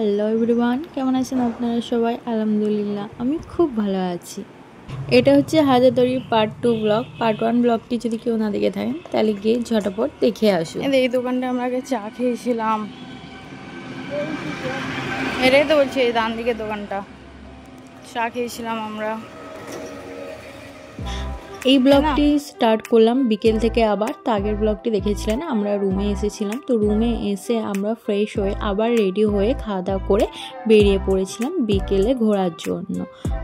Hello everyone, কেমন আছেন আপনারা সবাই? আলহামদুলিল্লাহ আমি খুব ভালো আছি। এটা হচ্ছে হাজারদুয়ারির পার্ট 2 ব্লগ। পার্ট 1 ব্লগটি যদি কেউ না দেখে থাকেন তাহলে গিয়ে ঝটপট দেখে আসুন। এই দোকানটা আমরা আগে চা খেয়েছিলাম, এটাই তো বলছি, এই ডান দিকের দোকানটা চা খেয়েছিলাম আমরা। এই ব্লগটি স্টার্ট করলাম বিকেল থেকে। আবার তো আগের ব্লগটি দেখেছিলেন, আমরা রুমে এসেছিলাম, তো রুমে এসে আমরা ফ্রেশ হয়ে আবার রেডি হয়ে খাওয়া দাওয়া করে বেরিয়ে পড়েছিলাম বিকেলে ঘোরার জন্য।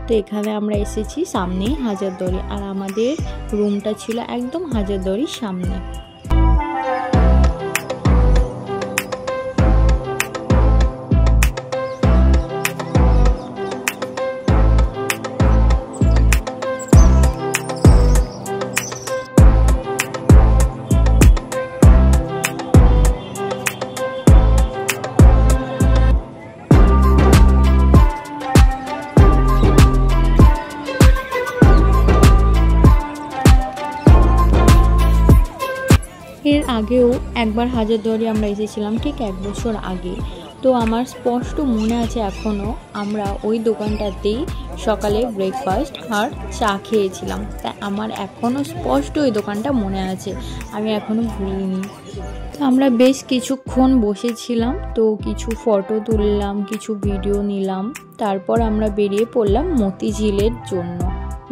তো এখানে আমরা এসেছি সামনেই হাজারদুয়ারি, আর আমাদের রুমটা ছিল একদম হাজারদুয়ারির সামনে। এর আগেও একবার হাজারদুয়ারি আমরা এসেছিলাম, ঠিক 1 বছর আগে। তো আমার স্পষ্ট মনে আছে এখনও, আমরা ওই দোকানটাতেই সকালে ব্রেকফাস্ট আর চা খেয়েছিলাম। তাই আমার এখনও স্পষ্ট ওই দোকানটা মনে আছে, আমি এখনও ভুলিনি। তো আমরা বেশ কিছুক্ষণ বসেছিলাম, তো কিছু ফটো তুললাম, কিছু ভিডিও নিলাম, তারপর আমরা বেরিয়ে পড়লাম মতিঝিলের জন্য।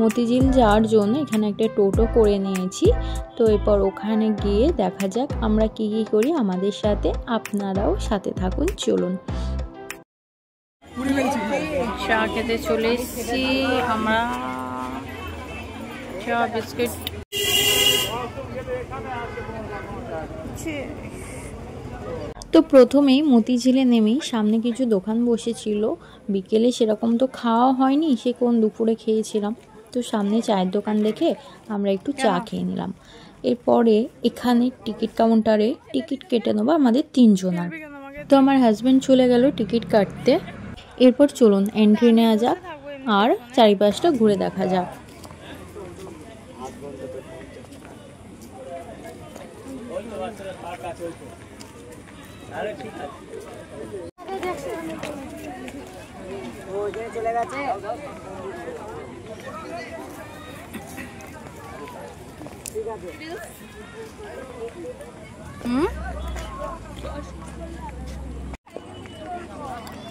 মতিঝিল যাওয়ার জন্য এখানে একটা টোটো করে নিয়েছি। তো এরপর ওখানে গিয়ে দেখা যাক আমরা কি কি করি, আমাদের সাথে আপনারাও সাথে থাকুন। চলুন, চা খেতে চলে এসেছি আমরা। চা বিস্কিট। তো প্রথমেই মতিঝিলে নেমেই সামনে কিছু দোকান বসেছিল। বিকেলে সেরকম তো খাওয়া হয়নি, সে কোন দুপুরে খেয়েছিলাম। তো সামনে চায়ের দোকান দেখে আমরা একটু চা খেয়ে নিলাম। এরপরে এখানে টিকিট কাউন্টারে টিকিট কেটে নেবো আমাদের 3 জনের। তো আমার হাজব্যান্ড চলে গেল টিকিট কাটতে। এরপর চলুন এন্ট্রি নেওয়া যাক আর চারিপাশটা ঘুরে দেখা যাক। চলে গেছে।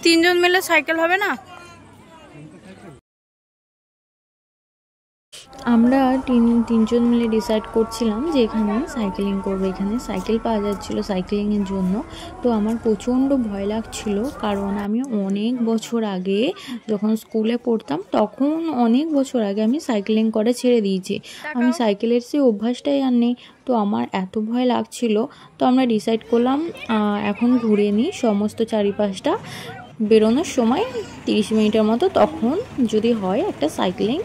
3 জন মিলে সাইকেল হবে না? আমরা তিনজন মিলে ডিসাইড করছিলাম যে এখানে সাইকেলিং করবো। এখানে সাইকেল পাওয়া যাচ্ছিলো সাইকেলিংয়ের জন্য। তো আমার প্রচণ্ড ভয় লাগছিল, কারণ আমি অনেক বছর আগে যখন স্কুলে পড়তাম, তখন অনেক বছর আগে আমি সাইকেলিং করা ছেড়ে দিয়েছি। আমি সাইকেলের সেই অভ্যাসটাই আর নেই। তো আমার এত ভয় লাগছিল, তো আমরা ডিসাইড করলাম এখন ঘুরে নিই সমস্ত চারিপাশটা। বেরোনোর সময় 30 মিনিটের মতো, তখন যদি হয় একটা সাইকেলিং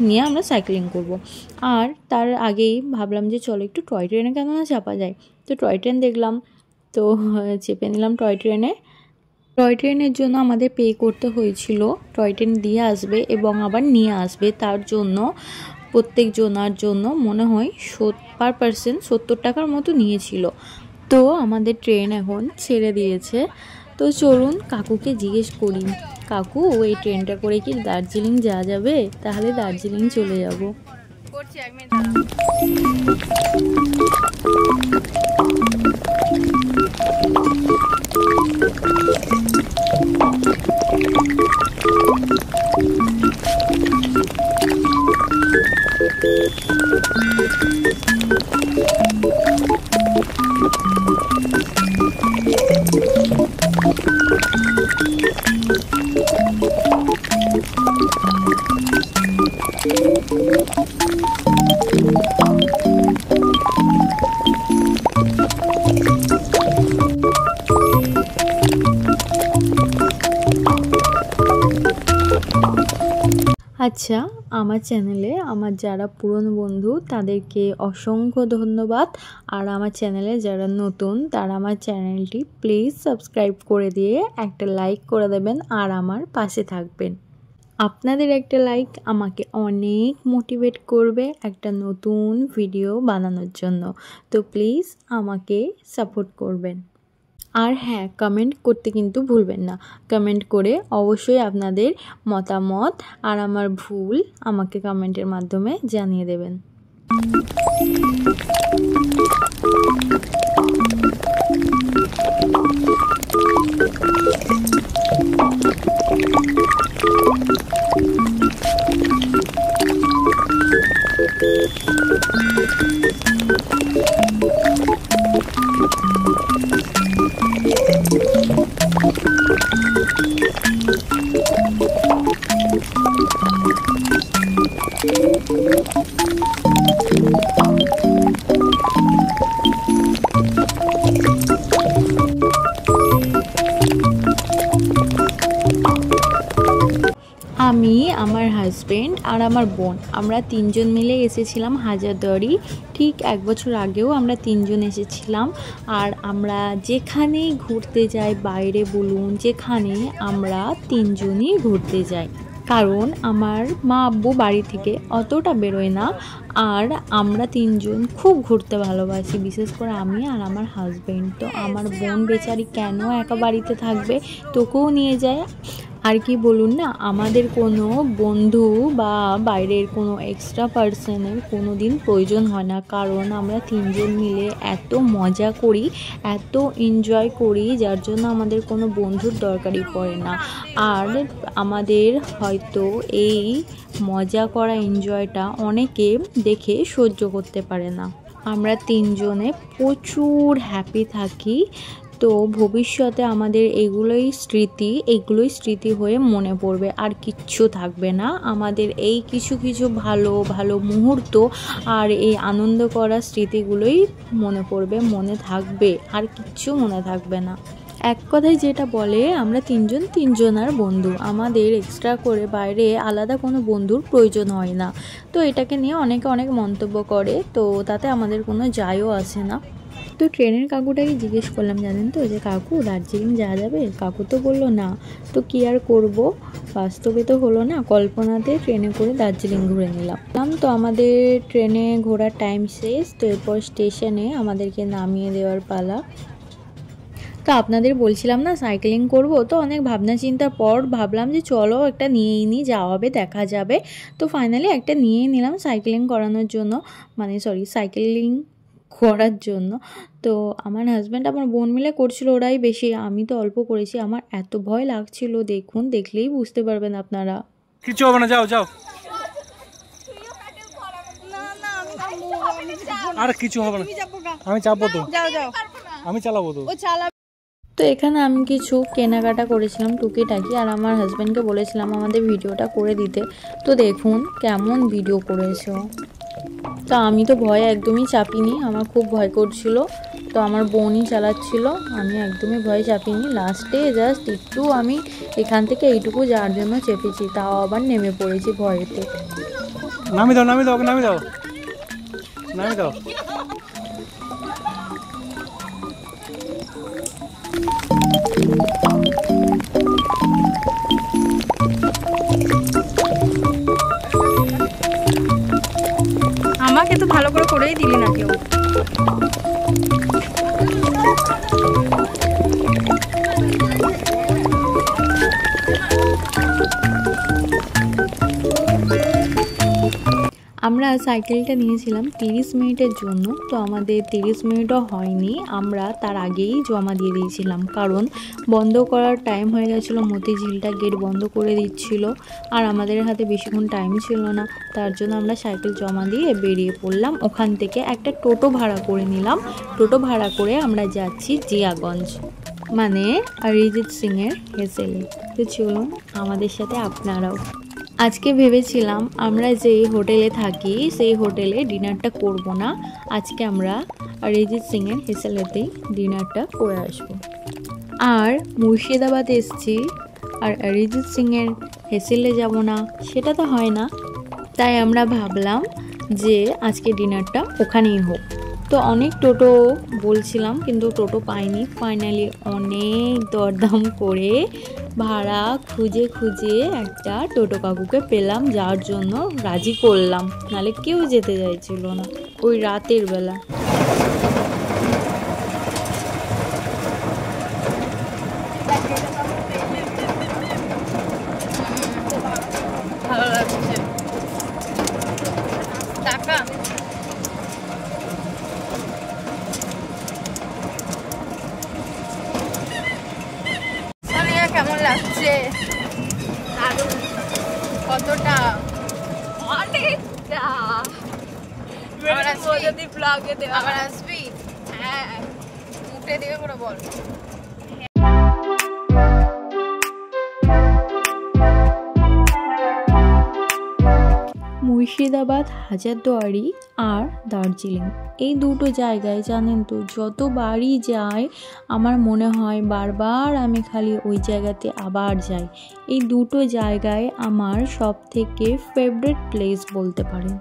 নিয়ে আমরা সাইক্লিং করব। আর তার আগেই ভাবলাম যে চলো একটু টয় ট্রেনে কেন না চাপা যায়। তো টয় ট্রেন দেখলাম, তো চেপে নিলাম টয় ট্রেনে। টয় ট্রেনের জন্য আমাদের পে করতে হয়েছিল। টয় ট্রেন দিয়ে আসবে এবং আবার নিয়ে আসবে, তার জন্য প্রত্যেক জনার জন্য মনে হয় পার পার্সন 70 টাকার মতো নিয়েছিল। তো আমাদের ট্রেন এখন ছেড়ে দিয়েছে। তো চলুন কাকুকে জিজ্ঞেস করি, কাকু এই ট্রেনটা করে কি দার্জিলিং যাওয়া যাবে? তাহলে দার্জিলিং চলে যাব। আচ্ছা, আমার চ্যানেলে আমার যারা পুরনো বন্ধু তাদেরকে অসংখ্য ধন্যবাদ। আর আমার চ্যানেলে যারা নতুন তারা আমার চ্যানেলটি প্লিজ সাবস্ক্রাইব করে দিয়ে একটা লাইক করে দেবেন আর আমার পাশে থাকবেন। আপনাদের একটা লাইক আমাকে অনেক মোটিভেট করবে একটা নতুন ভিডিও বানানোর জন্য। তো প্লিজ আমাকে সাপোর্ট করবেন। আর হ্যাঁ, কমেন্ট করতে কিন্তু ভুলবেন না। কমেন্ট করে অবশ্যই আপনাদের মতামত আর আমার ভুল আমাকে কমেন্টের মাধ্যমে জানিয়ে দেবেন। আমি, আমার হাজব্যান্ড আর আমার বোন আমরা 3 জন মিলে এসেছিলাম হাজারদুয়ারি। ঠিক 1 বছর আগেও আমরা 3 জন এসেছিলাম। আর আমরা যেখানেই ঘুরতে যাই, বাইরে বলুন যেখানে, আমরা 3 জনই ঘুরতে যাই। কারণ আমার মা আব্বু বাড়ি থেকে অতটা বেরোয় না, আর আমরা 3 জন খুব ঘুরতে ভালোবাসি, বিশেষ করে আমি আর আমার হাজব্যান্ড। তো আমার বোন বেচারি কেন একা বাড়িতে থাকবে, তোকেও নিয়ে যায়। আর কি বলুন না, আমাদের কোনো বন্ধু বা বাইরের কোনো এক্সট্রা পার্সনের কোনো দিন প্রয়োজন হয় না, কারণ আমরা 3 জন মিলে এত মজা করি, এত এনজয় করি, যার জন্য আমাদের কোনো বন্ধুর দরকারই পড়ে না। আর আমাদের হয়তো এই মজা করা এনজয়টা অনেকে দেখে সহ্য করতে পারে না। আমরা 3 জনে প্রচুর হ্যাপি থাকি। তো ভবিষ্যতে আমাদের এগুলোই স্মৃতি হয়ে মনে পড়বে, আর কিচ্ছু থাকবে না। আমাদের এই কিছু কিছু ভালো ভালো মুহূর্ত আর এই আনন্দ করা স্মৃতিগুলোই মনে পড়বে, মনে থাকবে, আর কিচ্ছু মনে থাকবে না। এক কথায় যেটা বলে, আমরা 3 জন 3 জনার বন্ধু, আমাদের এক্সট্রা করে বাইরে আলাদা কোনো বন্ধুর প্রয়োজন হয় না। তো এটাকে নিয়ে অনেকে অনেক মন্তব্য করে, তো তাতে আমাদের কোনো যায়ও আসে না। তো ট্রেনের কাকুটাকে জিজ্ঞেস করলাম, জানেন তো, যে কাকু দার্জিলিং যাওয়া যাবে? কাকু তো বললো না। তো কী আর করবো, বাস্তবে তো হলো না, কল্পনাতে ট্রেনে করে দার্জিলিং ঘুরে নিলাম। তো আমাদের ট্রেনে ঘোরার টাইম শেষ, তো এরপর স্টেশনে আমাদেরকে নামিয়ে দেওয়ার পালা। তো আপনাদের বলছিলাম না সাইক্লিং করব, তো অনেক ভাবনা চিন্তার পর ভাবলাম যে চলো একটা নিয়েই নিই, যাওয়া হবে দেখা যাবে। তো ফাইনালি একটা নিয়েই নিলাম সাইক্লিং করানোর জন্য, সাইক্লিং করার জন্য। তো আমার হাজব্যান্ড আমার বোন মিলে করছিল, ওরাই বেশি, আমি তো অল্প করেছি। আমার এত ভয় লাগছিল, দেখুন, দেখলেই বুঝতে পারবেন আপনারা। কিছু হবে না, যাও যাও, আর কিছু হবে না, আমি চাপবো তো, আমি চালাবো তো। তো এখানে আমি কিছু কেনাকাটা করেছিলাম টুকিটাকি, আর আমার হাজব্যান্ডকে বলেছিলাম আমাদের ভিডিওটা করে দিতে। তো দেখুন কেমন ভিডিও করেছে। তো আমি তো ভয় একদমই চাপিনি, আমার খুব ভয় করছিল। তো আমার বোনই চালাচ্ছিল, আমি একদমই ভয় চাপিনি। লাস্টে জাস্ট একটু আমি এখান থেকে এইটুকু যাওয়ার জন্য চেপেছি, তাও আবার নেমে পড়েছি ভয়েতে। নামি দাও, নামি দাও, নামি দাও, নামি দাও। আমাকে তো ভালো করে করেই দিলি না কেউ। আমরা সাইকেলটা নিয়েছিলাম 30 মিনিটের জন্য। তো আমাদের 30 মিনিটও হয়নি, আমরা তার আগেই জমা দিয়ে দিয়েছিলাম, কারণ বন্ধ করার টাইম হয়ে গেছিলো, মতিঝিলটা গেট বন্ধ করে দিচ্ছিল, আর আমাদের হাতে বেশিক্ষণ টাইম ছিল না। তার জন্য আমরা সাইকেল জমা দিয়ে বেরিয়ে পড়লাম। ওখান থেকে একটা টোটো ভাড়া করে নিলাম। টোটো ভাড়া করে আমরা যাচ্ছি জিয়াগঞ্জ, মানে অরিজিৎ সিংয়ের হেসেলে। তো চলুন আমাদের সাথে আপনারাও। আজকে ভেবেছিলাম আমরা যেই হোটেলে থাকি সেই হোটেলে ডিনারটা করব না, আজকে আমরা অরিজিৎ সিংয়ের হেসেলেতেই ডিনারটা করে আসব। আর মুর্শিদাবাদ এসছি আর অরিজিৎ সিংয়ের হেসেলে যাব না, সেটা তো হয় না। তাই আমরা ভাবলাম যে আজকে ডিনারটা ওখানেই হোক। তো অনেক টোটো বলছিলাম, কিন্তু টোটো পাইনি। ফাইনালি অনেক দরদাম করে ভাড়া খুঁজে খুঁজে একটা টোটো কাকুকে পেলাম, যার জন্য রাজি করলাম, নাহলে কেউ যেতে চাইছিল না ওই রাতের বেলা। কতটা অনেকটা যদি ব্লগে দেওয়া আবার আসবি হ্যাঁ উঠে দেবে পুরো বল মুর্শিদাবাদ, হাজারদুয়ারি আর দার্জিলিং এই দুটো জায়গায় জানেন তো যতবারই যাই আমার মনে হয় বারবার আমি খালি ওই জায়গাতে আবার যাই। এই দুটো জায়গায় আমার সব থেকে ফেভারিট প্লেস বলতে পারেন।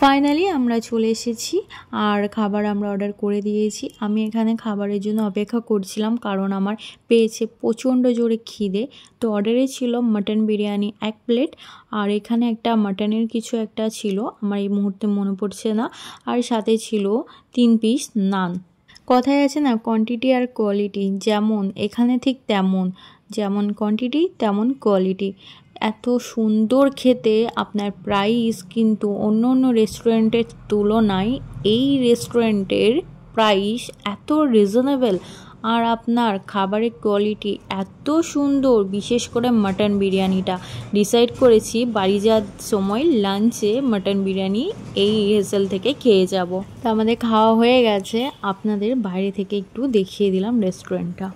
ফাইনালি আমরা চলে এসেছি আর খাবার আমরা অর্ডার করে দিয়েছি। আমি এখানে খাবারের জন্য অপেক্ষা করছিলাম কারণ আমার পেয়েছে প্রচণ্ড জোরে খিদে। তো অর্ডারে ছিল মাটন বিরিয়ানি 1 প্লেট আর এখানে একটা মাটনের কিছু একটা ছিল, আমার এই মুহূর্তে মনে পড়ছে না, আর সাথে ছিল 3 পিস নান। কথায় আছে না কোয়ান্টিটি আর কোয়ালিটি, যেমন এখানে ঠিক তেমন, যেমন কোয়ান্টিটি তেমন কোয়ালিটি। এত সুন্দর খেতে, আপনার প্রাইস কিন্তু অন্য অন্য রেস্টুরেন্টের তুলনায় এই রেস্টুরেন্টের প্রাইস এত রিজনেবল আর আপনার খাবারের কোয়ালিটি এত সুন্দর। বিশেষ করে মাটন বিরিয়ানিটা ডিসাইড করেছি বাড়ি যাওয়ার সময় লাঞ্চে মাটন বিরিয়ানি এই হেসেল থেকে খেয়ে যাব। তো আমাদের খাওয়া হয়ে গেছে, আপনাদের বাইরে থেকে একটু দেখিয়ে দিলাম রেস্টুরেন্টটা।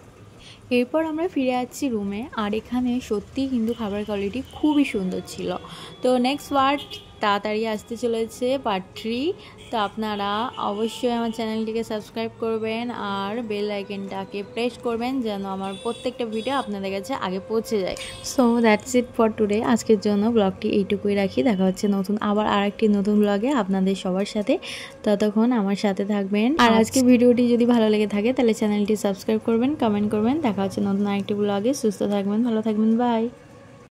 এরপর আমরা ফিরে যাচ্ছি রুমে আর এখানে সত্যি কিন্তু খাবার কোয়ালিটি খুবই সুন্দর ছিল। তো নেক্সট পার্ট তাড়াতাড়ি আসতে চলেছে পার্ট 3। তো আপনারা অবশ্যই আমার চ্যানেলটিকে সাবস্ক্রাইব করবেন আর বেল আইকনটাকে প্রেস করবেন যেন আমার প্রত্যেকটা ভিডিও আপনাদের কাছে আগে পৌঁছে যায়। So that's it for today. আজকের জন্য ব্লগটি এইটুকুই রাখি, দেখা হচ্ছে আরেকটি নতুন ব্লগে আপনাদের সবার সাথে। ততক্ষণ আমার সাথে থাকবেন আর আজকে ভিডিওটি যদি ভালো লেগে থাকে তাহলে চ্যানেলটি সাবস্ক্রাইব করবেন, কমেন্ট করবেন। দেখা হচ্ছে নতুন আরেকটি ব্লগে। সুস্থ থাকবেন, ভালো থাকবেন, বাই।